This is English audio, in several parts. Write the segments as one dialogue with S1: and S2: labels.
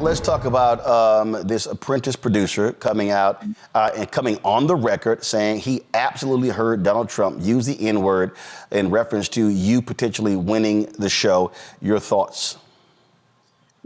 S1: let's talk about this Apprentice producer coming out and coming on the record saying he absolutely heard Donald Trump use the N-word in reference to you potentially winning the show. Your thoughts?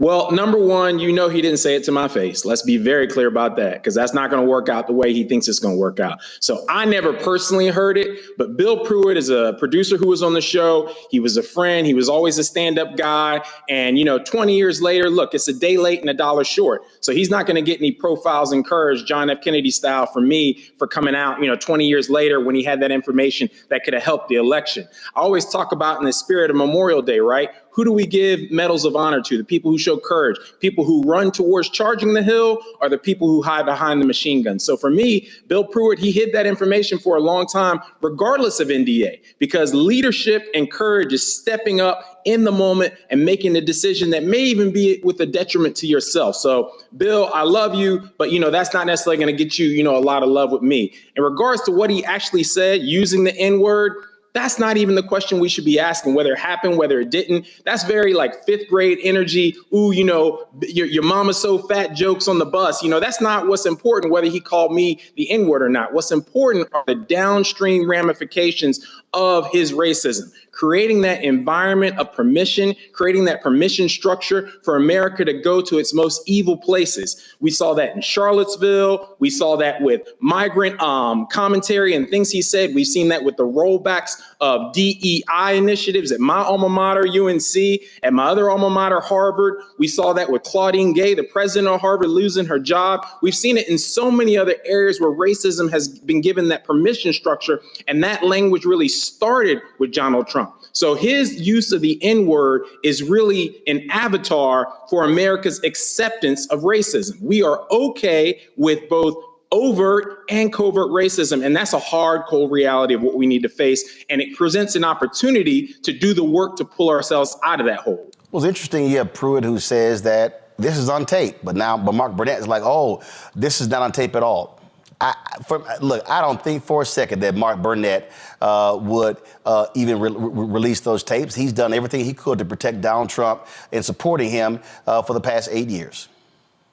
S2: Well, number one, you know he didn't say it to my face. Let's be very clear about that, because that's not going to work out the way he thinks it's going to work out. So I never personally heard it, but Bill Pruitt is a producer who was on the show. He was a friend. He was always a stand-up guy. And, 20 years later, look, it's a day late and a dollar short. So he's not going to get any profiles encouraged, John F. Kennedy style, from me for coming out, 20 years later when he had that information that could have helped the election. I always talk about in the spirit of Memorial Day, right? Who do we give medals of honor to? The people who show courage, people who run towards charging the hill, or the people who hide behind the machine gun? So for me, Bill Pruitt, he hid that information for a long time, regardless of NDA, because leadership and courage is stepping up in the moment and making a decision that may even be with a detriment to yourself. So, Bill, I love you, but, that's not necessarily going to get you, a lot of love with me. In regards to what he actually said, using the N-word, that's not even the question we should be asking, whether it happened, whether it didn't. That's very like fifth grade energy. Ooh, your mama's so fat jokes on the bus. That's not what's important, whether he called me the N-word or not. What's important are the downstream ramifications of his racism, creating that environment of permission, creating that permission structure for America to go to its most evil places. We saw that in Charlottesville. We saw that with migrant commentary and things he said. We've seen that with the rollbacks of DEI initiatives at my alma mater, UNC, at my other alma mater, Harvard. We saw that with Claudine Gay, the president of Harvard, losing her job. We've seen it in so many other areas where racism has been given that permission structure, and that language really started with Donald Trump. So his use of the N-word is really an avatar for America's acceptance of racism. We are okay with both overt and covert racism, and that's a hard, cold reality of what we need to face, and it presents an opportunity to do the work to pull ourselves out of that hole.
S1: Well, it's interesting you have Pruitt who says that this is on tape, but Mark Burnett is like, oh, this is not on tape at all. I don't think for a second that Mark Burnett would even release those tapes. He's done everything he could to protect Donald Trump and supporting him for the past 8 years.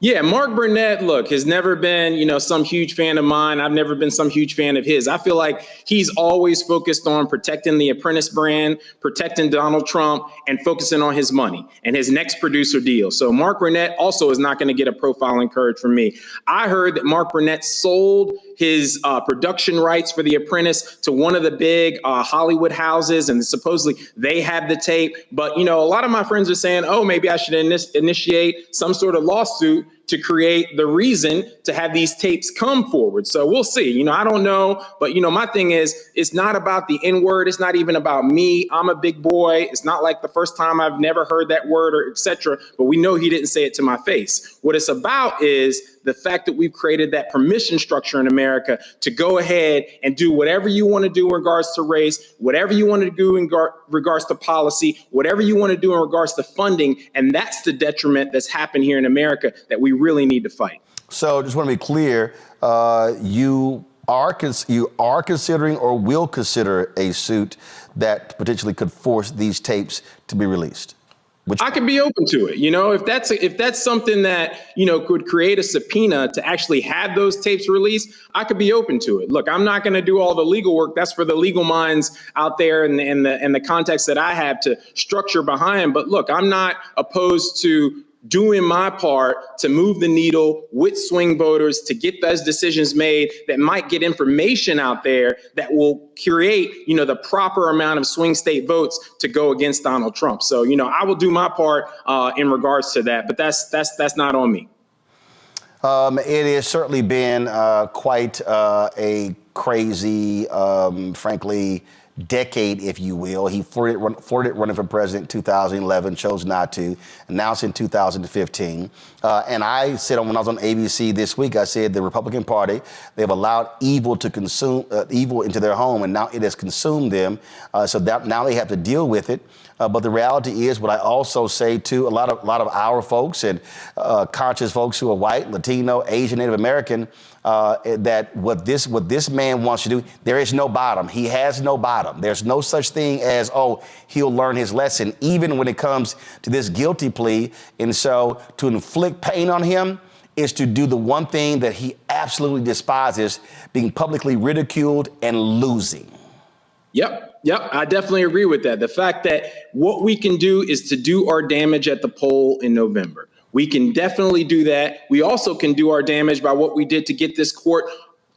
S2: Yeah, Mark Burnett, look, has never been, some huge fan of mine. I've never been some huge fan of his. I feel like he's always focused on protecting the Apprentice brand, protecting Donald Trump, and focusing on his money and his next producer deal. So Mark Burnett also is not going to get a profile encouraged from me. I heard that Mark Burnett sold his production rights for The Apprentice to one of the big Hollywood houses, and supposedly they have the tape. But, a lot of my friends are saying, oh, maybe I should initiate some sort of lawsuit to create the reason to have these tapes come forward. So we'll see. I don't know. But, my thing is, it's not about the N-word. It's not even about me. I'm a big boy. It's not like the first time I've never heard that word or et cetera. But we know he didn't say it to my face. What it's about is the fact that we've created that permission structure in America to go ahead and do whatever you want to do in regards to race, whatever you want to do in regards to policy, whatever you want to do in regards to funding. And that's the detriment that's happened here in America that we really need to fight.
S1: So just want to be clear, you are considering or will consider a suit that potentially could force these tapes to be released? I
S2: could be open to it. If that's something that, could create a subpoena to actually have those tapes released, I could be open to it. Look, I'm not going to do all the legal work. That's for the legal minds out there and the context that I have to structure behind. But look, I'm not opposed to doing my part to move the needle with swing voters to get those decisions made that might get information out there that will create, the proper amount of swing state votes to go against Donald Trump. So, I will do my part in regards to that, but that's not on me.
S1: It has certainly been quite a crazy, frankly, decade, if you will. He flirted running for president in 2011, chose not to, announced in 2015. And I said when I was on ABC this week, I said the Republican Party, they've allowed evil to consume evil into their home, and now it has consumed them. So that now they have to deal with it. But the reality is, what I also say to a lot of our folks and conscious folks who are white, Latino, Asian, Native American, that what this man wants to do, there is no bottom. He has no bottom. There's no such thing as, oh, he'll learn his lesson, even when it comes to this guilty plea. And so to inflict pain on him is to do the one thing that he absolutely despises, being publicly ridiculed and losing.
S2: Yep, I definitely agree with that. The fact that what we can do is to do our damage at the poll in November. We can definitely do that. We also can do our damage by what we did to get this court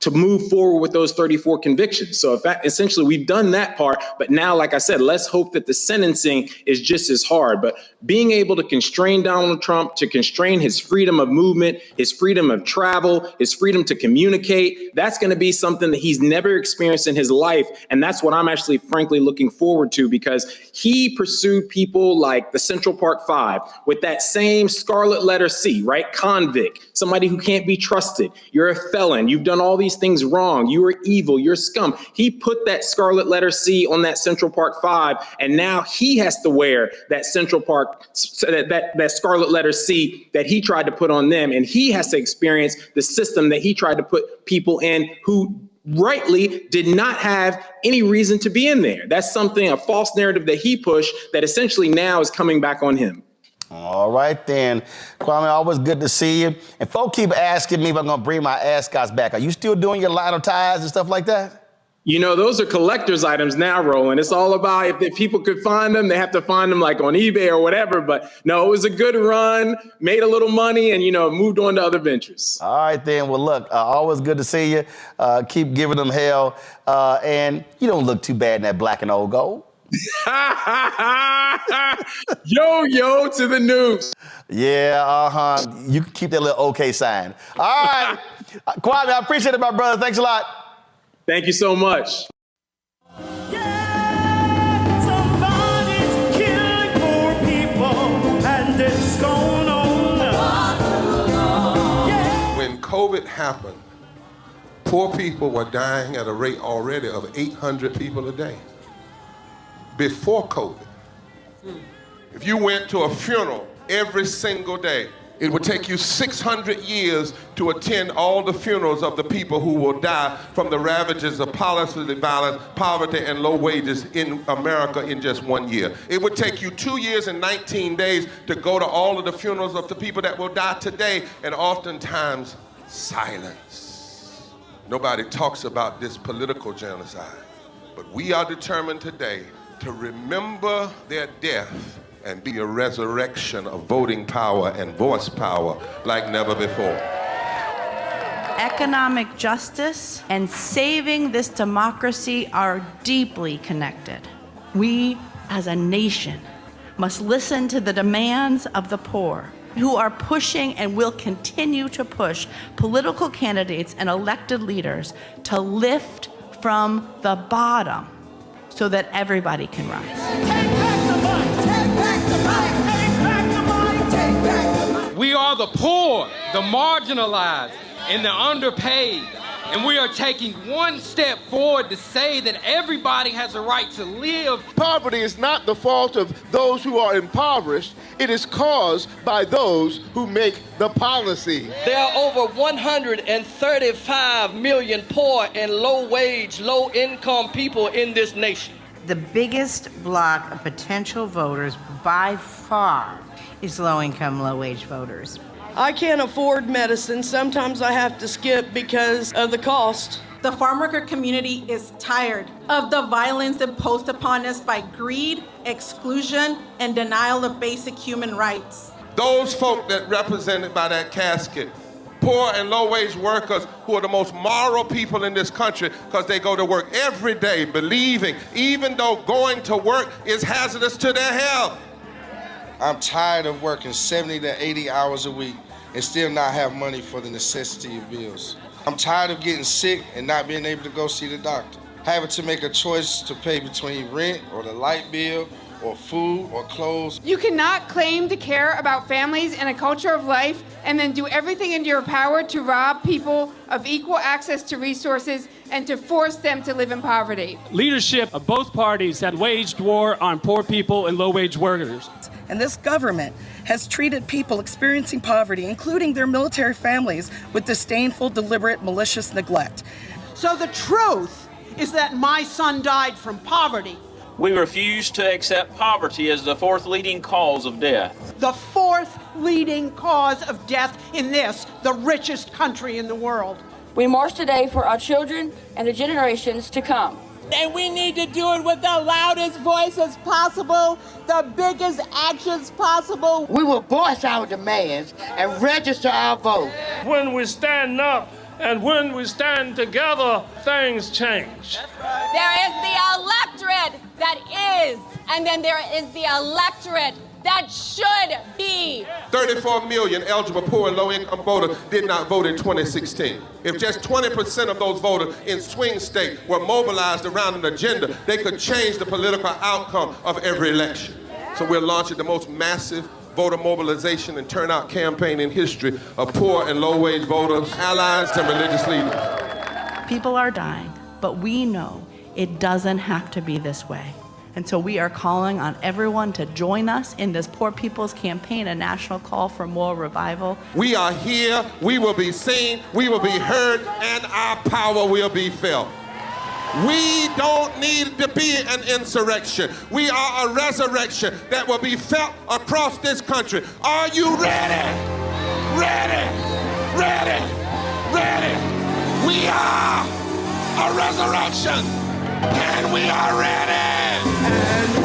S2: to move forward with those 34 convictions. So essentially we've done that part, but now, like I said, let's hope that the sentencing is just as hard. But being able to constrain Donald Trump, to constrain his freedom of movement, his freedom of travel, his freedom to communicate, that's going to be something that he's never experienced in his life. And that's what I'm actually frankly looking forward to, because he pursued people like the Central Park Five with that same scarlet letter C, right? Convict, somebody who can't be trusted. You're a felon. You've done all these things wrong. You are evil. You're scum. He put that scarlet letter C on that Central Park Five, and now he has to wear that Central Park, that scarlet letter C that he tried to put on them, and he has to experience the system that he tried to put people in who rightly did not have any reason to be in there. That's something, a false narrative that he pushed that essentially now is coming back on him.
S1: All right, then. Kwame, always good to see you. And folks keep asking me if I'm going to bring my ascots back. Are you still doing your line of ties and stuff like that?
S2: You know, those are collector's items now, Roland. It's all about if people could find them, they have to find them like on eBay or whatever. But no, it was a good run, made a little money, and, moved on to other ventures.
S1: All right, then. Well, look, always good to see you. Keep giving them hell. And you don't look too bad in that black and old gold.
S2: Yo to the news.
S1: Yeah, You can keep that little okay sign. All right. Kwame, I appreciate it, my brother. Thanks a lot.
S2: Thank you so much.
S3: Somebody's killing poor people, and it's going on.
S4: When COVID happened, poor people were dying at a rate already of 800 people a day. Before COVID, if you went to a funeral every single day, it would take you 600 years to attend all the funerals of the people who will die from the ravages of policy violence, poverty, and low wages in America in just 1 year. It would take you 2 years and 19 days to go to all of the funerals of the people that will die today, and oftentimes silence. Nobody talks about this political genocide, but we are determined today to remember their death and be a resurrection of voting power and voice power like never before.
S5: Economic justice and saving this democracy are deeply connected. We, as a nation, must listen to the demands of the poor, who are pushing and will continue to push political candidates and elected leaders to lift from the bottom so that everybody can rise.
S3: Take back the mic, take back the mic, take back the mic, take back the mic.
S6: We are the poor, the marginalized, and the underpaid. And we are taking one step forward to say that everybody has a right to live.
S7: Poverty is not the fault of those who are impoverished. It is caused by those who make the policy.
S8: There are over 135 million poor and low-wage, low-income people in this nation.
S9: The biggest block of potential voters by far is low-income, low-wage voters.
S8: I can't afford medicine. Sometimes I have to skip because of the cost.
S10: The farm worker community is tired of the violence imposed upon us by greed, exclusion, and denial of basic human rights.
S4: Those folk that represented by that casket, poor and low-wage workers who are the most moral people in this country because they go to work every day believing, even though going to work is hazardous to their health.
S11: I'm tired of working 70 to 80 hours a week and still not have money for the necessity of bills. I'm tired of getting sick and not being able to go see the doctor, having to make a choice to pay between rent or the light bill or food or clothes.
S12: You cannot claim to care about families and a culture of life and then do everything in your power to rob people of equal access to resources and to force them to live in poverty.
S13: Leadership of both parties have waged war on poor people and low-wage workers.
S14: And this government has treated people experiencing poverty, including their military families, with disdainful, deliberate, malicious neglect.
S3: So the truth is that my son died from poverty.
S15: We refuse to accept poverty as the fourth leading cause of death.
S3: The fourth leading cause of death in this, the richest country in the world.
S16: We march today for our children and the generations to come.
S3: And we need to do it with the loudest voices possible, the biggest actions possible.
S17: We will voice our demands and register our vote.
S13: When we stand up and when we stand together, things change.
S16: There is the electorate that is, and then there is the electorate that should be.
S4: 34 million eligible poor and low-income voters did not vote in 2016. If just 20% of those voters in swing states were mobilized around an agenda, they could change the political outcome of every election. So we're launching the most massive voter mobilization and turnout campaign in history of poor and low-wage voters, allies, and religious leaders.
S5: People are dying, but we know it doesn't have to be this way. And so we are calling on everyone to join us in this Poor People's Campaign, a national call for more revival.
S4: We are here, we will be seen, we will be heard, and our power will be felt. We don't need to be an insurrection. We are a resurrection that will be felt across this country. Are you ready? Ready? Ready? Ready? We are a resurrection, and we are ready. And